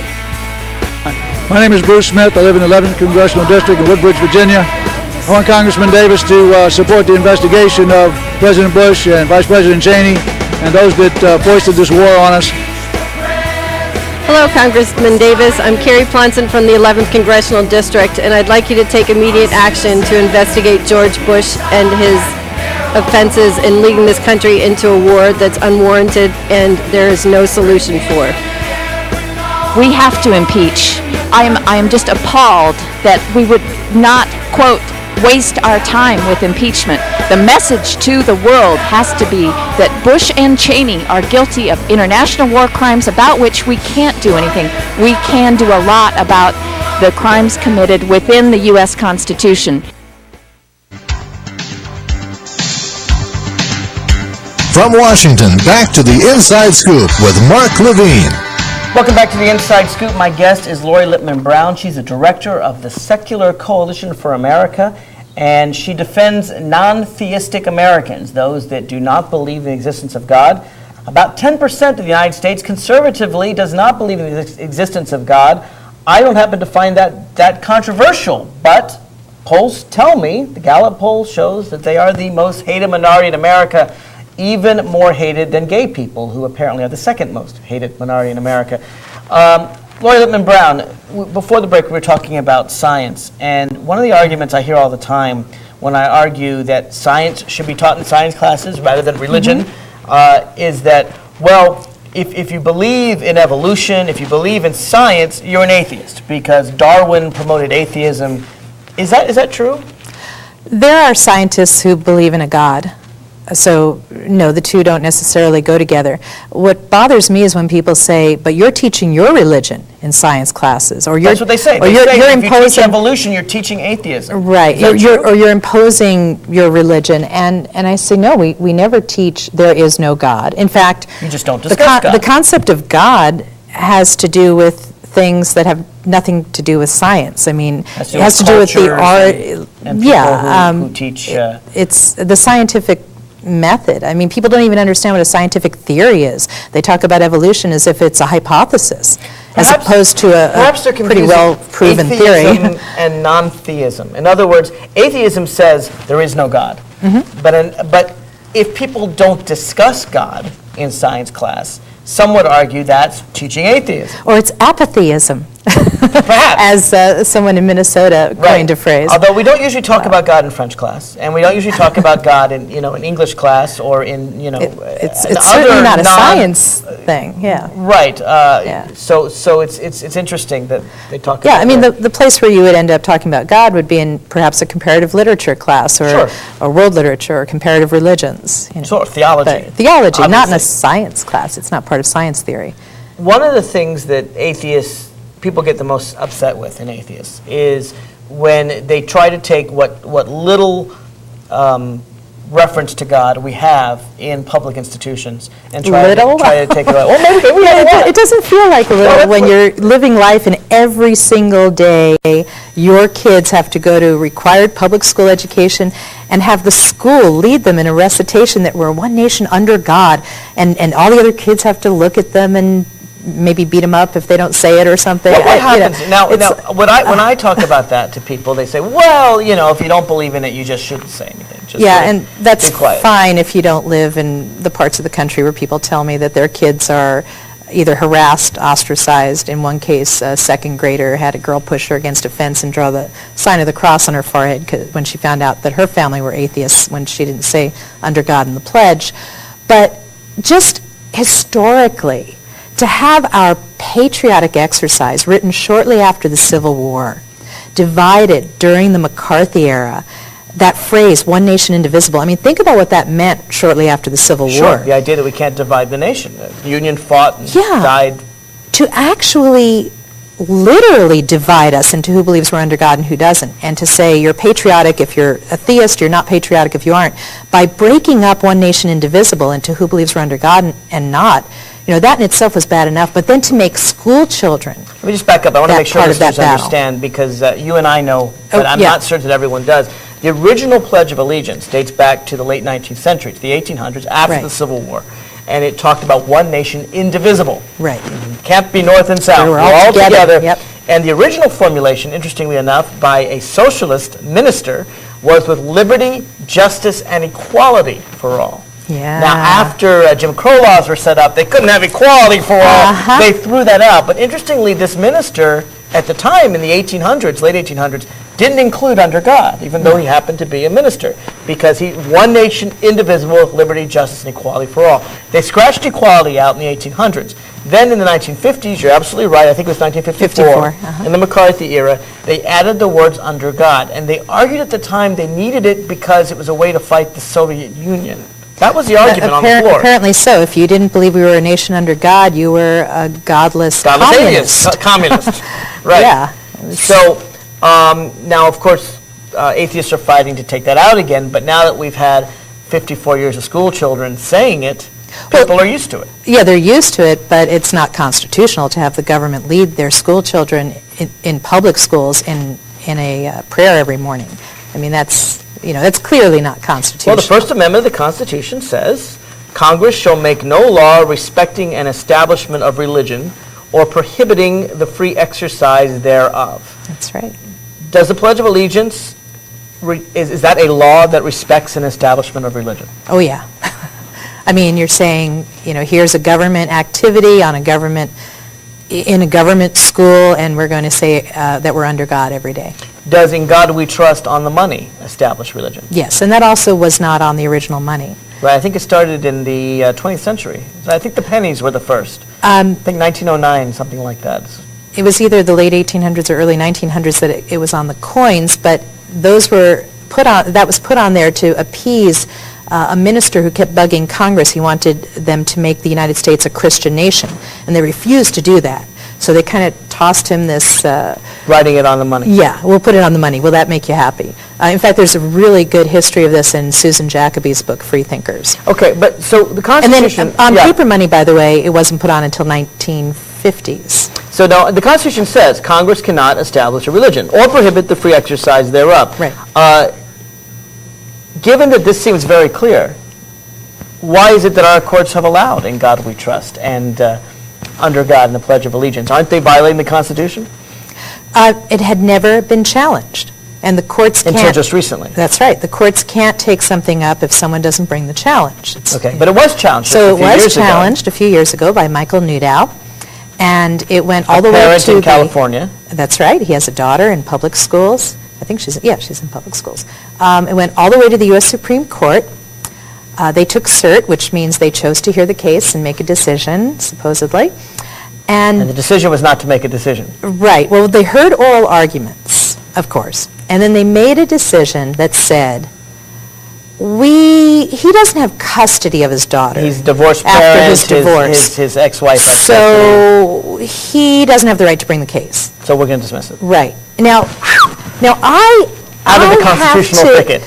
K: My name is Bruce Smith. I live in the 11th Congressional District in Woodbridge, Virginia. I want Congressman Davis to support the investigation of President Bush and Vice President Cheney and those that foisted this war on us.
L: Hello, Congressman Davis. I'm Carrie Plonson from the 11th Congressional District, and I'd like you to take immediate action to investigate George Bush and his offenses in leading this country into a war that's unwarranted and there is no solution for.
M: We have to impeach. I am just appalled that we would not, quote, waste our time with impeachment. The message to the world has to be that Bush and Cheney are guilty of international war crimes about which we can't do anything. We can do a lot about the crimes committed within the U.S. Constitution.
A: From Washington, back to the Inside Scoop with Mark Levine.
B: Welcome back to the Inside Scoop. My guest is Lori Lipman Brown. She's the director of the Secular Coalition for America, and she defends non-theistic Americans, those that do not believe in the existence of God. About 10% of the United States conservatively does not believe in the existence of God. I don't happen to find that controversial, but polls tell me, the Gallup poll shows that they are the most hated minority in America, even more hated than gay people, who apparently are the second most hated minority in America. Lori Lipman Brown, before the break we were talking about science, and one of the arguments I hear all the time when I argue that science should be taught in science classes rather than religion is that, well, if you believe in evolution, if you believe in science, you're an atheist, because Darwin promoted atheism. Is that true?
C: There are scientists who believe in a God. So, no, the two don't necessarily go together. What bothers me is when people say, but you're teaching your religion in science classes. Or
B: that's what they say. You're if you teach evolution, you're teaching atheism.
C: Right. You're imposing your religion. And I say, no, we never teach there is no God. In fact,
B: you just don't discuss God.
C: The concept of God has to do with things that have nothing to do with science. I mean, it has to do with the art.
B: And people who teach.
C: It's the scientific method. I mean, people don't even understand what a scientific theory is. They talk about evolution as if it's a hypothesis, as opposed to a pretty well-proven theory.
B: And non-theism. In other words, atheism says there is no God. But if people don't discuss God in science class, some would argue that's teaching atheism.
C: Or it's apatheism. Perhaps. As someone in Minnesota coined a phrase.
B: Although we don't usually talk about God in French class, and we don't usually talk about God in in English class or in
C: it's certainly not a science thing. Yeah.
B: Right. So it's interesting that they talk.
C: Yeah.
B: about
C: I mean the place where you would end up talking about God would be in perhaps a comparative literature class or world literature or comparative religions.
B: Sort of theology.
C: Theology, obviously. Not in a science class. It's not part of science theory.
B: One of the things that people get the most upset with in atheists is when they try to take what little reference to God we have in public institutions and try to take it away. Well, maybe we have
C: it doesn't feel like a little when you're living life and every single day your kids have to go to required public school education and have the school lead them in a recitation that we're one nation under God, and all the other kids have to look at them and maybe beat them up if they don't say it or something.
B: What happens now? When I talk about that to people, they say, "Well, if you don't believe in it, you just shouldn't say anything." Just
C: and that's fine if you don't live in the parts of the country where people tell me that their kids are either harassed, ostracized. In one case, a second grader had a girl push her against a fence and draw the sign of the cross on her forehead when she found out that her family were atheists when she didn't say "under God" in the pledge. But just historically, to have our patriotic exercise written shortly after the Civil War, divided during the McCarthy era, that phrase, one nation indivisible, I mean, think about what that meant shortly after the Civil War.
B: The idea that we can't divide the nation. The Union fought and died.
C: To actually literally divide us into who believes we're under God and who doesn't, and to say you're patriotic if you're a theist, you're not patriotic if you aren't, by breaking up one nation indivisible into who believes we're under God and not, that in itself was bad enough, but then to make school children.
B: Let me just back up. I want to make sure listeners understand, because you and I know, but I'm not certain that everyone does. The original Pledge of Allegiance dates back to the late 19th century, to the 1800s, after the Civil War. And it talked about one nation indivisible.
C: Right.
B: Can't be north and south.
C: We're all together. Yep.
B: And the original formulation, interestingly enough, by a socialist minister, was with liberty, justice, and equality for all.
C: Yeah.
B: Now, after Jim Crow laws were set up, they couldn't have equality for all. They threw that out. But interestingly, this minister, at the time in the 1800s, late 1800s, didn't include under God, even though he happened to be a minister, because he one nation, indivisible, with liberty, justice, and equality for all. They scratched equality out in the 1800s. Then in the 1950s, you're absolutely right, I think it was 1954, in the McCarthy era, they added the words under God, and they argued at the time they needed it because it was a way to fight the Soviet Union. That was the argument on the floor.
C: Apparently so. If you didn't believe we were a nation under God, you were a godless communist.
B: Communist. Right.
C: Yeah.
B: So now, of course, atheists are fighting to take that out again, but now that we've had 54 years of school children saying it, people are used to it.
C: Yeah, they're used to it, but it's not constitutional to have the government lead their school children in public schools in a prayer every morning. I mean, that's clearly not constitutional.
B: Well, the First Amendment of the Constitution says, Congress shall make no law respecting an establishment of religion or prohibiting the free exercise thereof.
C: That's right.
B: Does the Pledge of Allegiance, is that a law that respects an establishment of religion?
C: Oh, yeah. I mean, you're saying, here's a government activity in a government school, and we're going to say that we're under God every day.
B: Does In God We Trust on the money establish religion?
C: Yes, and that also was not on the original money.
B: Right, I think it started in the 20th century. I think the pennies were the first. I think 1909, something like that.
C: It was either the late 1800s or early 1900s that it was on the coins, but those were that was put on there to appease a minister who kept bugging Congress. He wanted them to make the United States a Christian nation, and they refused to do that. So they kind of tossed him this...
B: writing it on the money.
C: Yeah, we'll put it on the money. Will that make you happy? In fact, there's a really good history of this in Susan Jacoby's book, Freethinkers.
B: Okay, but so the Constitution...
C: And then on paper money, by the way, it wasn't put on until 1950s.
B: So now the Constitution says Congress cannot establish a religion or prohibit the free exercise thereof.
C: Right.
B: Given that this seems very clear, why is it that our courts have allowed In God We Trust and under God and the Pledge of Allegiance? Aren't they violating the Constitution?
C: It had never been challenged, and the courts can't...
B: Until just recently.
C: That's right. The courts can't take something up if someone doesn't bring the challenge.
B: Okay, but it was challenged
C: So it was challenged a few years ago by Michael Newdow, and it went all the way to
B: in California.
C: That's right. He has a daughter in public schools. I think she's in public schools. It went all the way to the U.S. Supreme Court. They took cert, which means they chose to hear the case and make a decision, supposedly. And
B: the decision was not to make a decision.
C: Right. Well, they heard oral arguments, of course. And then they made a decision that said, he doesn't have custody of his daughter.
B: He's divorced
C: after
B: parent,
C: his divorce.
B: His ex-wife.
C: So he doesn't have the right to bring the case.
B: So we're going to dismiss it.
C: Right. Now
B: out of the constitutional thicket.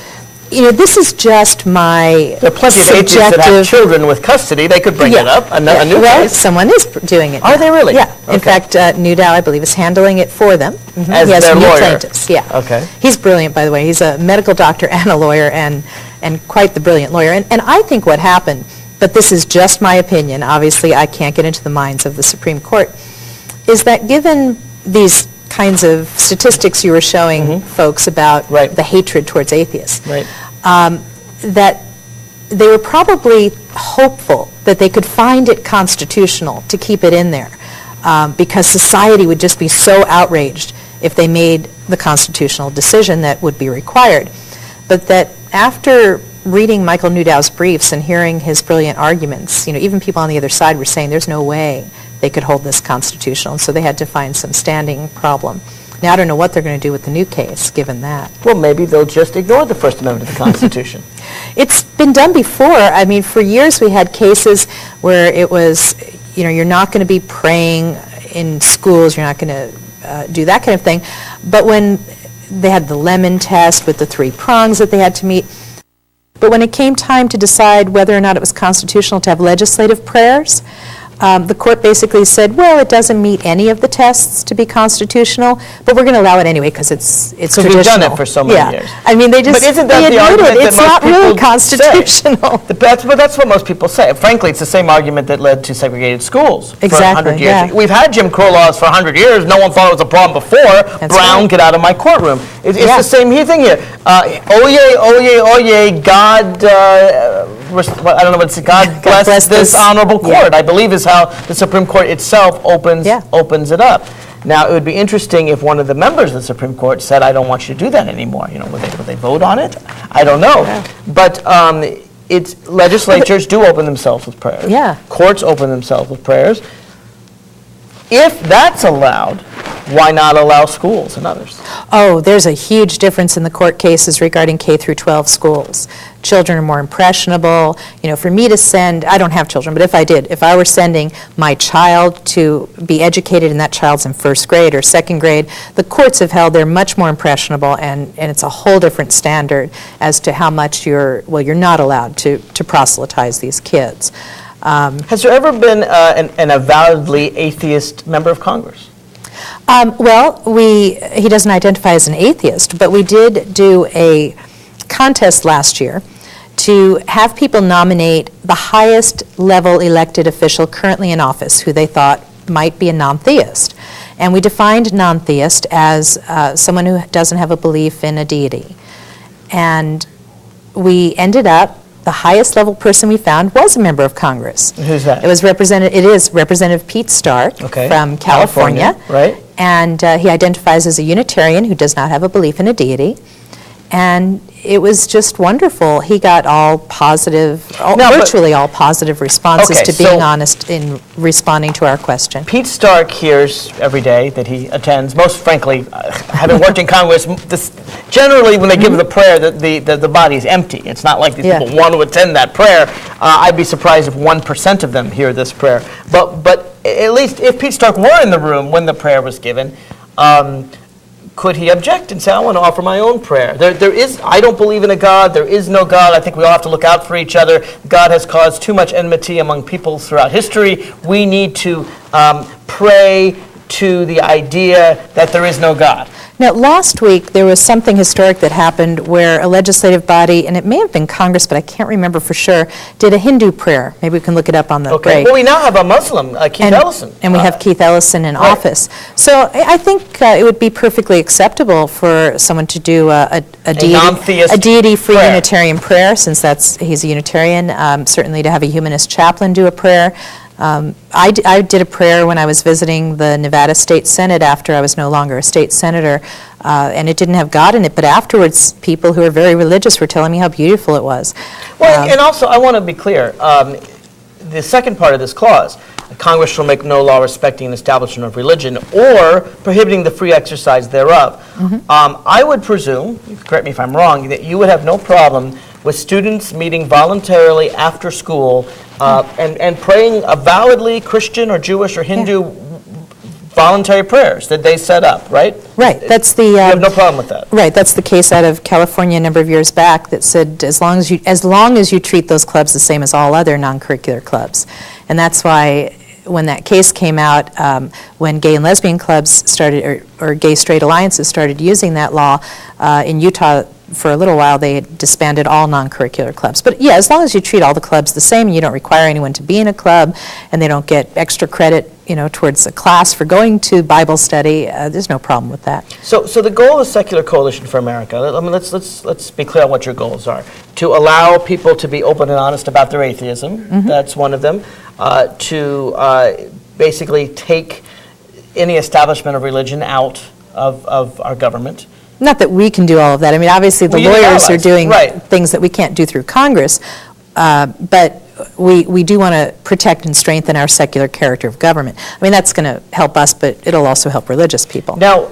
C: This is just my
B: There are plenty of atheists that have children with custody. They could bring it up. A new case.
C: Someone is doing it.
B: Are they really?
C: Yeah. In fact, Newdow, I believe, is handling it for them. Mm-hmm.
B: As
C: he has
B: their
C: new
B: lawyer.
C: plaintiffs. Yeah.
B: Okay.
C: He's brilliant, by the way. He's a medical doctor and a lawyer, and quite the brilliant lawyer. And I think what happened, but this is just my opinion, obviously I can't get into the minds of the Supreme Court, is that given these kinds of statistics you were showing folks about the hatred towards atheists, that they were probably hopeful that they could find it constitutional to keep it in there, because society would just be so outraged if they made the constitutional decision that would be required. But that after reading Michael Newdow's briefs and hearing his brilliant arguments, even people on the other side were saying there's no way they could hold this constitutional, and so they had to find some standing problem. Now, I don't know what they're going to do with the new case, given that.
B: Well, maybe they'll just ignore the First Amendment of the Constitution.
C: It's been done before. I mean, for years we had cases where it was, you're not going to be praying in schools, you're not going to do that kind of thing. But when they had the Lemon test with the 3 prongs that they had to meet, but when it came time to decide whether or not it was constitutional to have legislative prayers, the court basically said, well, it doesn't meet any of the tests to be constitutional, but we're going to allow it anyway because it's traditional.
B: We've done it for so many years.
C: I mean, they just
B: but isn't that the argument
C: it's not really constitutional.
B: That's what most people say. Frankly, it's the same argument that led to segregated schools for 100 years.
C: Yeah.
B: We've had Jim Crow laws for 100 years. No one thought it was a problem before. Brown, get out of my courtroom. It's the same thing here. Oyez, God... I don't know what it's. God bless this honorable court. I believe is how the Supreme Court itself opens it up. Now, it would be interesting if one of the members of the Supreme Court said, I don't want you to do that anymore. Would they vote on it? I don't know. Yeah. But legislatures do open themselves with prayers.
C: Yeah.
B: Courts open themselves with prayers. If that's allowed, why not allow schools and others?
C: Oh, there's a huge difference in the court cases regarding K through 12 schools. Children are more impressionable. For me to send, I don't have children, but if I did, if I were sending my child to be educated and that child's in first grade or second grade, the courts have held they're much more impressionable, and it's a whole different standard as to how much you're not allowed to proselytize these kids.
B: Has there ever been an avowedly atheist member of Congress?
C: He doesn't identify as an atheist, but we did do a contest last year to have people nominate the highest level elected official currently in office who they thought might be a non-theist. And we defined non-theist as someone who doesn't have a belief in a deity. And we ended up, the highest level person we found was a member of Congress.
B: Who's that?
C: It is Representative Pete Stark from California.
B: Right.
C: And he identifies as a Unitarian who does not have a belief in a deity. And it was just wonderful. He got virtually all positive responses to being honest in responding to our question.
B: Pete Stark hears every day that he attends. Most frankly, having worked in Congress, generally when they give the prayer, the body is empty. It's not like these people want to attend that prayer. I'd be surprised if 1% of them hear this prayer. But at least if Pete Stark were in the room when the prayer was given, could he object and say, I want to offer my own prayer? I don't believe in a God. There is no God. I think we all have to look out for each other. God has caused too much enmity among people throughout history. We need to pray to the idea that there is no God.
C: Now, last week, there was something historic that happened where a legislative body, and it may have been Congress, but I can't remember for sure, did a Hindu prayer. Maybe we can look it up on the break.
B: Well, we now have a Muslim, Keith Ellison.
C: And we have Keith Ellison in office. So I think it would be perfectly acceptable for someone to do a deity-free Unitarian prayer, since he's a Unitarian. Certainly to have a humanist chaplain do a prayer. I did a prayer when I was visiting the Nevada State Senate after I was no longer a state senator, and it didn't have God in it, but afterwards people who are very religious were telling me how beautiful it was.
B: Well, and also I want to be clear, the second part of this clause, Congress shall make no law respecting an establishment of religion or prohibiting the free exercise thereof. I would presume, correct me if I'm wrong, that you would have no problem with students meeting voluntarily after school and praying avowedly Christian or Jewish or Hindu voluntary prayers that they set up, right?
C: Right. That's the.
B: You have no problem with that.
C: Right. That's the case out of California a number of years back that said as long as you treat those clubs the same as all other non-curricular clubs, and that's why when that case came out, when gay and lesbian clubs started or gay straight alliances started using that law in Utah. For a little while, they disbanded all non-curricular clubs. But yeah, as long as you treat all the clubs the same, you don't require anyone to be in a club, and they don't get extra credit, towards a class for going to Bible study, there's no problem with that.
B: So the goal of Secular Coalition for America, let's be clear on what your goals are. To allow people to be open and honest about their atheism, that's one of them. To basically take any establishment of religion out of our government.
C: Not that we can do all of that. I mean, obviously the lawyers are doing things that we can't do through Congress, but we do want to protect and strengthen our secular character of government. I mean, that's going to help us, but it'll also help religious people.
B: Now,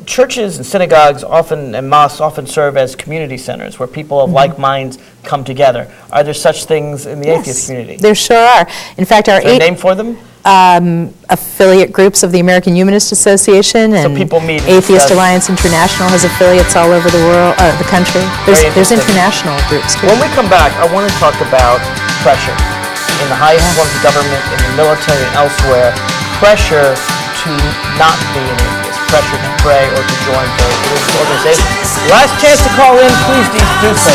B: churches and synagogues and mosques often serve as community centers where people of like minds come together. Are there such things in the atheist community?
C: There sure are. In fact,
B: Is there a name for them?
C: Affiliate groups of the American Humanist Association and
B: people meet
C: Atheist Alliance International has affiliates all over the world, the country. There's international groups too.
B: When we come back, I want to talk about pressure in the highest forms of government, in the military, and elsewhere. Pressure to not be an atheist, pressure to pray or to join the religious organization. Last chance to call in, please do so.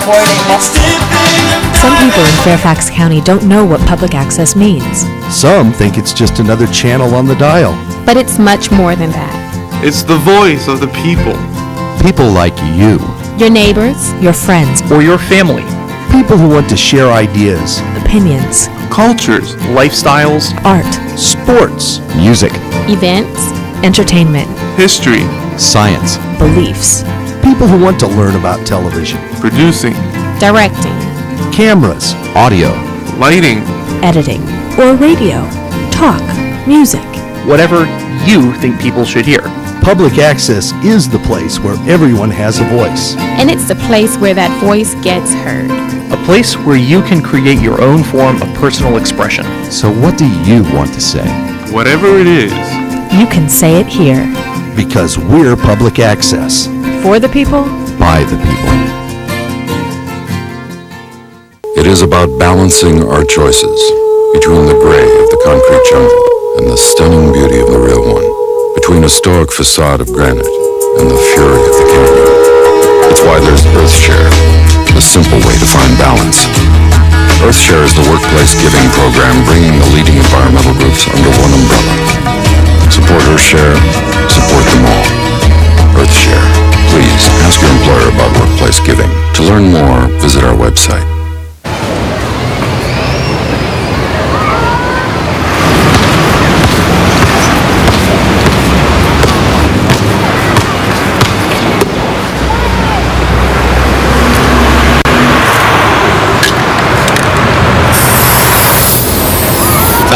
B: 888-488.
N: Some people in Fairfax County don't know what public access means.
O: Some think it's just another channel on the dial.
N: But it's much more than that.
P: It's the voice of the people.
O: People like you.
N: Your neighbors, your friends,
P: or your family.
O: People who want to share ideas,
N: opinions,
P: cultures, lifestyles,
N: art,
O: sports, music,
N: events, entertainment,
P: history,
O: science,
N: beliefs,
O: people who want to learn about television,
P: producing,
N: directing,
O: cameras, audio,
P: lighting,
N: editing, or radio, talk, music.
Q: Whatever you think people should hear.
O: Public access is the place where everyone has a voice.
R: And it's the place where that voice gets heard.
Q: A place where you can create your own form of personal expression.
O: So what do you want to say?
P: Whatever it is.
N: You can say it here.
O: Because we're public access.
N: For the people.
O: By the people.
S: It is about balancing our choices between the gray of the concrete jungle and the stunning beauty of the real one, between a stoic facade of granite and the fury of the canyon. It's why there's EarthShare, the simple way to find balance. EarthShare is the workplace giving program bringing the leading environmental groups under one umbrella. Support EarthShare, support them all. EarthShare. Please ask your employer about workplace giving. To learn more, visit our website.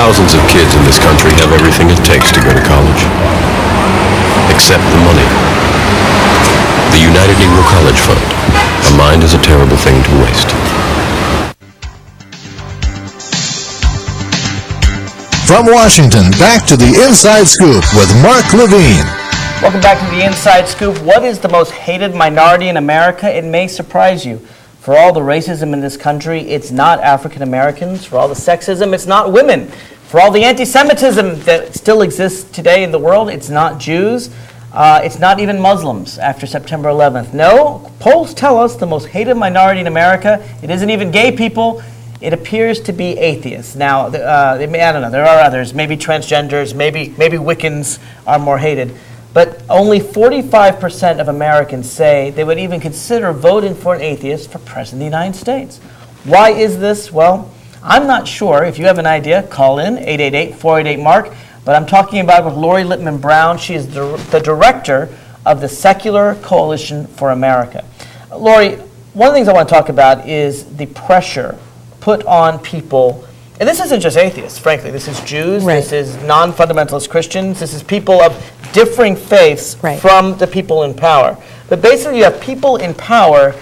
T: Thousands of kids in this country have everything it takes to go to college, except the money. The United Negro College Fund. A mind is a terrible thing to waste.
A: From Washington, back to the Inside Scoop with Mark Levine.
B: Welcome back to the Inside Scoop. What is the most hated minority in America? It may surprise you. For all the racism in this country, it's not African Americans. For all the sexism, it's not women. For all the anti-Semitism that still exists today in the world, it's not Jews. It's not even Muslims after September 11th. No, polls tell us the most hated minority in America, it isn't even gay people. It appears to be atheists. Now, I don't know, there are others. Maybe transgenders, maybe Wiccans are more hated. But only 45% of Americans say they would even consider voting for an atheist for President of the United States. Why is this? Well, I'm not sure. If you have an idea, call in, 888-488-MARK. But I'm talking about with Lori Lipman Brown. She is the director of the Secular Coalition for America. Lori, one of the things I want to talk about is the pressure put on people. And this isn't just atheists, frankly. This is Jews, right. This is non-fundamentalist Christians, this is people of differing faiths from the people in power. But basically you have people in power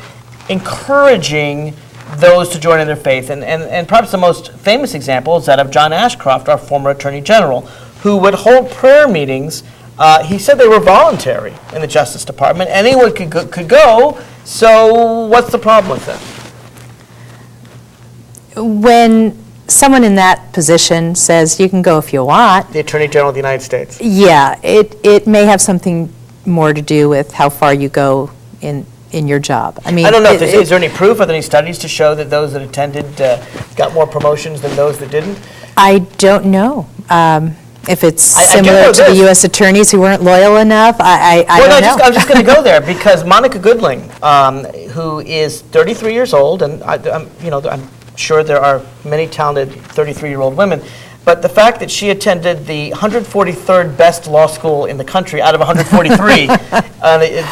B: encouraging those to join in their faith. And perhaps the most famous example is that of John Ashcroft, our former Attorney General, who would hold prayer meetings. He said they were voluntary in the Justice Department. Anyone could go, so what's the problem with that?
C: When someone in that position says you can go if you want.
B: The Attorney General of the United States.
C: Yeah, it may have something more to do with how far you go in your job. I mean,
B: I don't know. Is there any proof? Are there any studies to show that those that attended got more promotions than those that didn't? I
C: don't know. If it's similar to the U.S. attorneys who weren't loyal enough, I don't know.
B: I'm just going to go there because Monica Goodling, who is 33 years old, and I'm sure there are many talented 33-year-old women, but the fact that she attended the 143rd best law school in the country out of 143,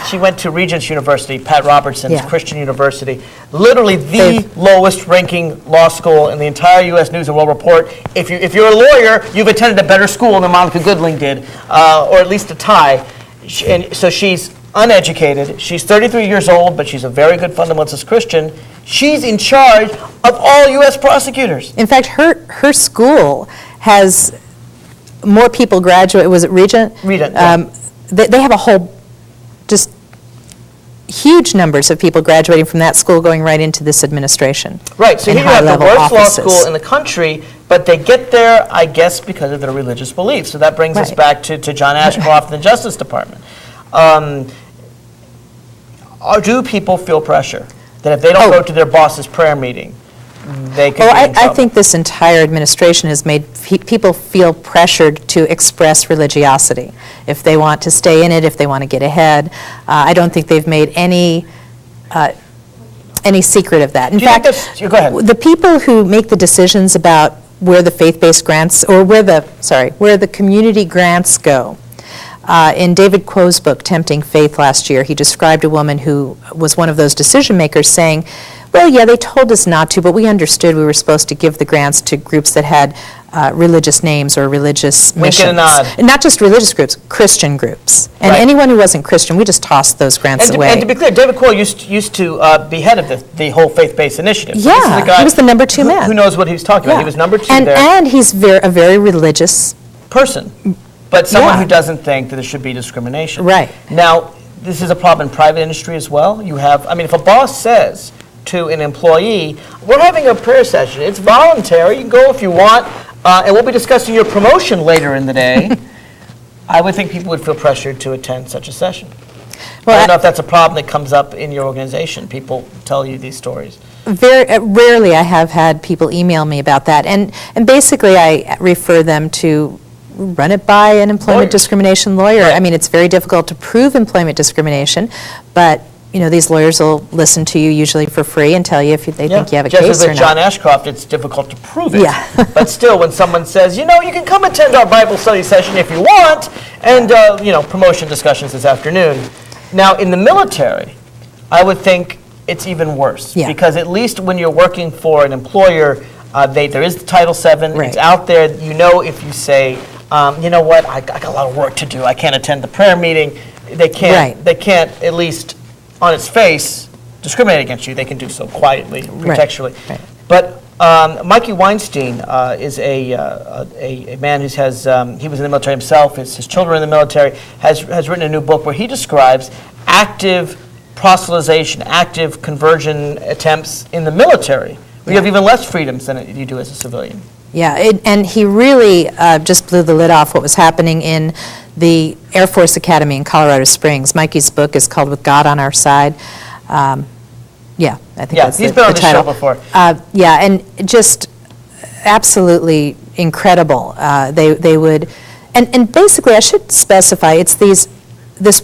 B: she went to Regents University, Pat Robertson's Christian University, literally the lowest ranking law school in the entire U.S. News and World Report. If you're a lawyer, you've attended a better school than Monica Goodling did, or at least a tie. And so she's uneducated. She's 33 years old, but she's a very good fundamentalist Christian. She's in charge of all U.S. prosecutors.
C: In fact, her school has more people graduate. Was it Regent?
B: Regent.
C: They have a whole, just huge numbers of people graduating from that school going right into this administration.
B: Right. So here you have the worst law school in the country, but they get there, I guess, because of their religious beliefs. So that brings us back to John Ashcroft and the Justice Department. Do people feel pressure that if they don't go to their boss's prayer meeting, they could be in trouble?
C: I think this entire administration has made people feel pressured to express religiosity. If they want to stay in it, if they want to get ahead. I don't think they've made any secret of that. In fact,
B: go ahead.
C: The people who make the decisions about where the faith-based grants, or where the community grants go, In David Quo's book, Tempting Faith, last year, he described a woman who was one of those decision makers saying, well, yeah, they told us not to, but we understood we were supposed to give the grants to groups that had religious names or religious missions.
B: Wink and a nod.
C: And not just religious groups, Christian groups. And
B: Right.
C: anyone who wasn't Christian, we just tossed those grants away.
B: And to be clear, David Quo used to be head of the whole faith-based initiative. So
C: Yeah,
B: this is the guy
C: he was the number 2 man.
B: Who knows what he was talking about.
C: Yeah.
B: He was number 2
C: and,
B: there.
C: And he's a very religious
B: person, but someone
C: Yeah.
B: who doesn't think that there should be discrimination.
C: Right.
B: Now, this is a problem in private industry as well. You have, I mean, if a boss says to an employee, we're having a prayer session, it's voluntary, you can go if you want, and we'll be discussing your promotion later in the day, I would think people would feel pressured to attend such a session.
C: Well,
B: I don't know if that's a problem that comes up in your organization. People tell you these stories.
C: Very rarely I have had people email me about that, and basically I refer them to run it by an employment discrimination lawyer. I mean, it's very difficult to prove employment discrimination, but you know, these lawyers will listen to you usually for free and tell you if they think you have a
B: Just
C: case
B: as
C: or
B: with
C: not.
B: John Ashcroft, it's difficult to prove it.
C: Yeah.
B: But still, when someone says, you know, you can come attend our Bible study session if you want, and, you know, promotion discussions this afternoon. Now, in the military, I would think it's even worse.
C: Yeah.
B: Because at least when you're working for an employer, there is the Title VII.
C: Right.
B: It's out there. You know, if you say, you know what, I got a lot of work to do. I can't attend the prayer meeting. They can't.
C: Right.
B: They can't, at least on its face, discriminate against you. They can do so quietly, contextually.
C: Right.
B: But Mikey Weinstein is a man who has, he was in the military himself, his children are in the military, has written a new book where he describes active proselytization, active conversion attempts in the military. Where you have even less freedoms than you do as a civilian.
C: Yeah, and he really just blew the lid off what was happening in the Air Force Academy in Colorado Springs. Mikey's book is called With God on Our Side. Yeah, I think that's
B: he's
C: the
B: been on
C: the
B: the
C: title.
B: show before.
C: Yeah, and just absolutely incredible. They would, and basically I should specify, it's this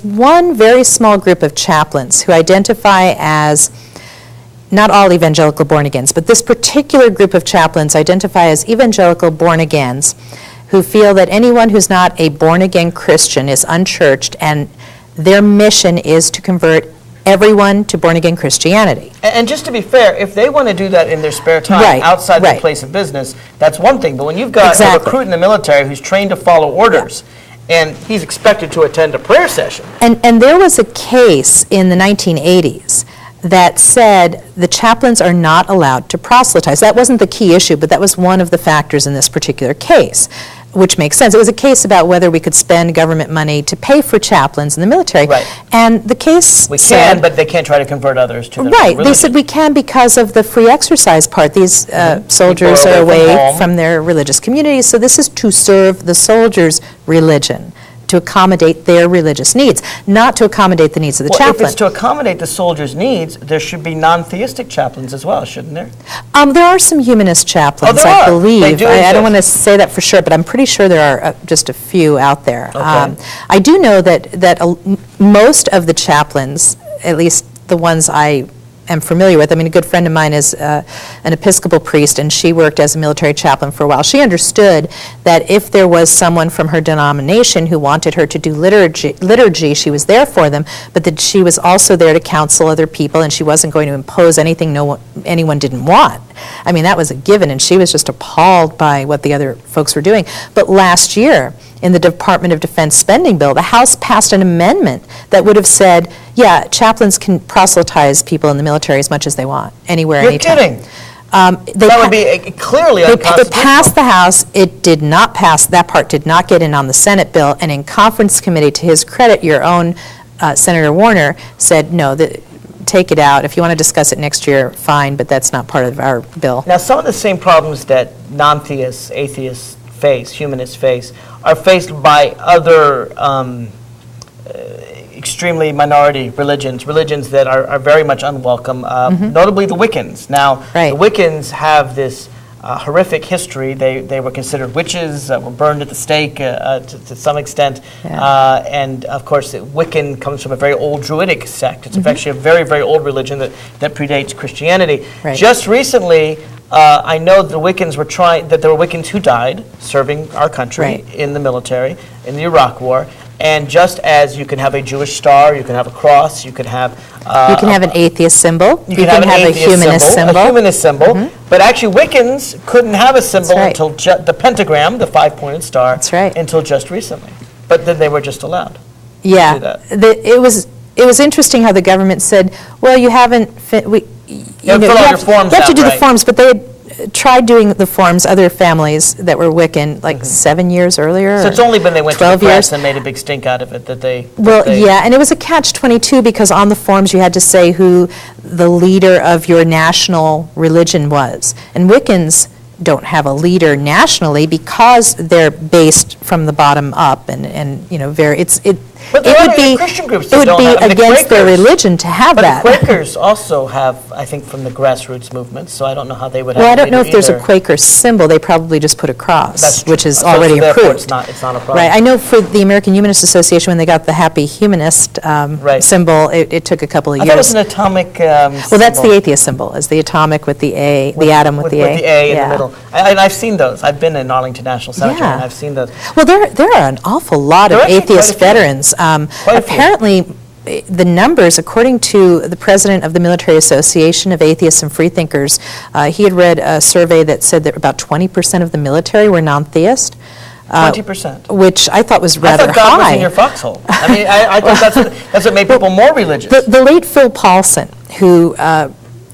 C: one very small group of chaplains who identify as, not all evangelical born-agains, but this particular group of chaplains identify as evangelical born-agains who feel that anyone who's not a born-again Christian is unchurched, and their mission is to convert everyone to born-again Christianity.
B: And just to be fair, if they want to do that in their spare time outside their place of business, that's one thing. But when you've got a recruit in the military who's trained to follow orders, and he's expected to attend a prayer session.
C: And there was a case in the 1980s that said the chaplains are not allowed to proselytize. That wasn't the key issue, but that was one of the factors in this particular case, which makes sense. It was a case about whether we could spend government money to pay for chaplains in the military.
B: Right.
C: And the case
B: We
C: said,
B: can, but they can't try to convert others to their
C: right,
B: religion.
C: they said we can because of the free exercise part. These soldiers
B: People
C: are
B: are away from
C: away
B: home.
C: from their religious communities, so this is to serve the soldiers' religion, to accommodate their religious needs, not to accommodate the needs of the
B: Well,
C: chaplain.
B: if it's to accommodate the soldiers' needs, there should be non-theistic chaplains as well, shouldn't there?
C: There are some humanist chaplains,
B: there
C: I
B: are.
C: believe.
B: They do
C: I don't
B: exist.
C: want to say that for sure, but I'm pretty sure there are just a few out there.
B: Okay.
C: I do know that most of the chaplains, at least the ones I am familiar with, I mean, a good friend of mine is an Episcopal priest, and she worked as a military chaplain for a while. She understood that if there was someone from her denomination who wanted her to do liturgy, she was there for them, but that she was also there to counsel other people, and she wasn't going to impose anything anyone didn't want. I mean, that was a given, and she was just appalled by what the other folks were doing. But last year, in the Department of Defense spending bill, the House passed an amendment that would have said, yeah, chaplains can proselytize people in the military as much as they want, anywhere,
B: You're
C: anytime.
B: kidding. That would be clearly
C: It
B: unconstitutional.
C: passed the House. It did not pass. That part did not get in on the Senate bill. And in conference committee, to his credit, your own Senator Warner said, no, take it out. If you want to discuss it next year, fine, but that's not part of our bill.
B: Now, some of the same problems that non-theists, atheists face, humanists face, are faced by other extremely minority religions that are very much unwelcome, notably the Wiccans. Now, the Wiccans have this horrific history. They were considered witches, were burned at the stake to some extent, and of course, Wiccan comes from a very old Druidic sect. It's actually a very, very old religion that predates Christianity.
C: Right.
B: Just recently, I know the Wiccans were that there were Wiccans who died serving our country in the military in the Iraq War, And just as you can have a Jewish star, you can have a cross, you can have
C: an atheist symbol.
B: You can have
C: a humanist symbol.
B: A humanist symbol. But actually, Wiccans couldn't have a symbol until the pentagram, the 5-pointed star, until just recently. But then they were just allowed.
C: Yeah,
B: to do that.
C: It was interesting how the government said, "Well, you haven't. You have to do the forms," but they had tried doing the forms. Other families that were Wiccan, like 7 years earlier.
B: So it's only when they went to the
C: 12
B: press
C: years.
B: and made a big stink out of it that they.
C: Yeah, and it was a catch-22 because on the forms you had to say who the leader of your national religion was, and Wiccans don't have a leader nationally because they're based from the bottom up, and you know,
B: But there are Christian groups that don't have.
C: against their religion to have that.
B: But the Quakers also have, I think, from the grassroots movement, so I don't know how they would have.
C: Well, I don't know if there's a Quaker symbol. They probably just put a cross, which is
B: So
C: already
B: therefore
C: approved.
B: It's not a problem.
C: Right. I know for the American Humanist Association, when they got the Happy Humanist symbol, it took a couple of years.
B: I thought it was an atomic
C: well, that's the atheist symbol, is the atomic with the A, the atom with the A.
B: With the A in the middle. And I've seen those. I've been in Arlington National Cemetery, and I've seen those.
C: Well, there are an awful lot of atheist veterans. Apparently, the numbers, according to the president of the Military Association of Atheists and Freethinkers, he had read a survey that said that about 20% of the military were non-theist.
B: 20%.
C: Which I thought was rather high.
B: I thought God was in your foxhole. I mean, I thought that's what made people more religious.
C: The late Phil Paulson, who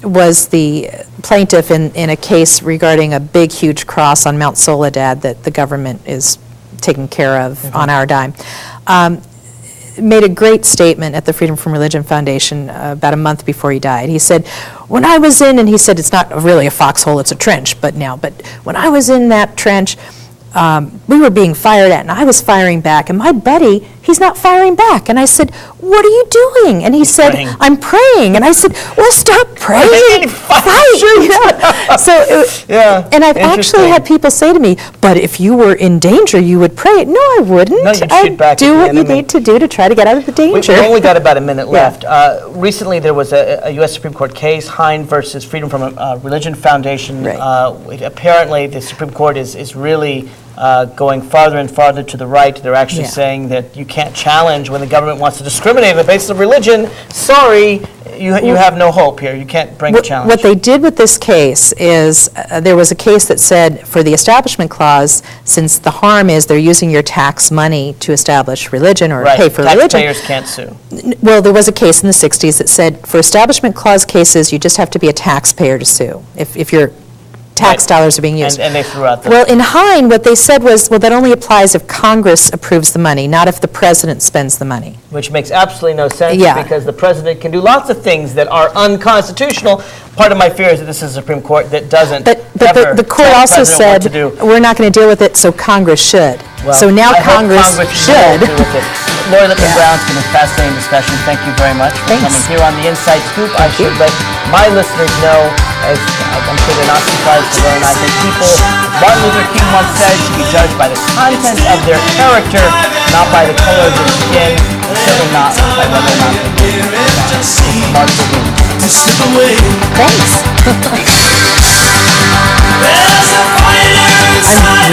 C: was the plaintiff in a case regarding a big, huge cross on Mount Soledad that the government is taking care of on our dime, made a great statement at the Freedom from Religion Foundation about a month before he died. He said, when I was in, and he said it's not really a foxhole, it's a trench, but when I was in that trench, we were being fired at, and I was firing back, and my buddy, he's not firing back. And I said, what are you doing? And he said, I'm praying. And I said, well, stop praying. Fight. And I've actually had people say to me, but if you were in danger, you would pray. No, I wouldn't.
B: No, you'd shoot back
C: I'd do what you need to do to try to get out of the danger.
B: We've only got about a minute left. Recently, there was a U.S. Supreme Court case, Hine versus Freedom from Religion Foundation. Apparently, the Supreme Court is really going farther and farther to the right. They're actually saying that you can't challenge when the government wants to discriminate on the basis of religion. Sorry, you have no hope here. You can't bring a challenge.
C: What they did with this case is there was a case that said for the Establishment Clause, since the harm is they're using your tax money to establish religion or pay for religion.
B: Taxpayers can't sue.
C: Well, there was a case in the 60s that said for Establishment Clause cases, you just have to be a taxpayer to sue if your tax dollars are being used.
B: And they threw out the...
C: Well, in Hine, what they said was, well, that only applies if Congress approves the money, not if the president spends the money.
B: Which makes absolutely no sense because the president can do lots of things that are unconstitutional. Part of my fear is that this is a Supreme Court that doesn't
C: But the court also said, we're not going to deal with it, so Congress should.
B: Well,
C: so now Congress should.
B: Deal with it. Lori Lipman Brown, it's been a fascinating discussion. Thank you very much for coming here on the Inside Scoop. I should let my listeners know, as I'm sure they're not surprised to learn, I think people, Martin Luther King once said, should be judged by the content of their character, not by the color of their skin, and certainly not by whether or not they do. Mark Levine.
C: Thanks.
F: There's a fire inside.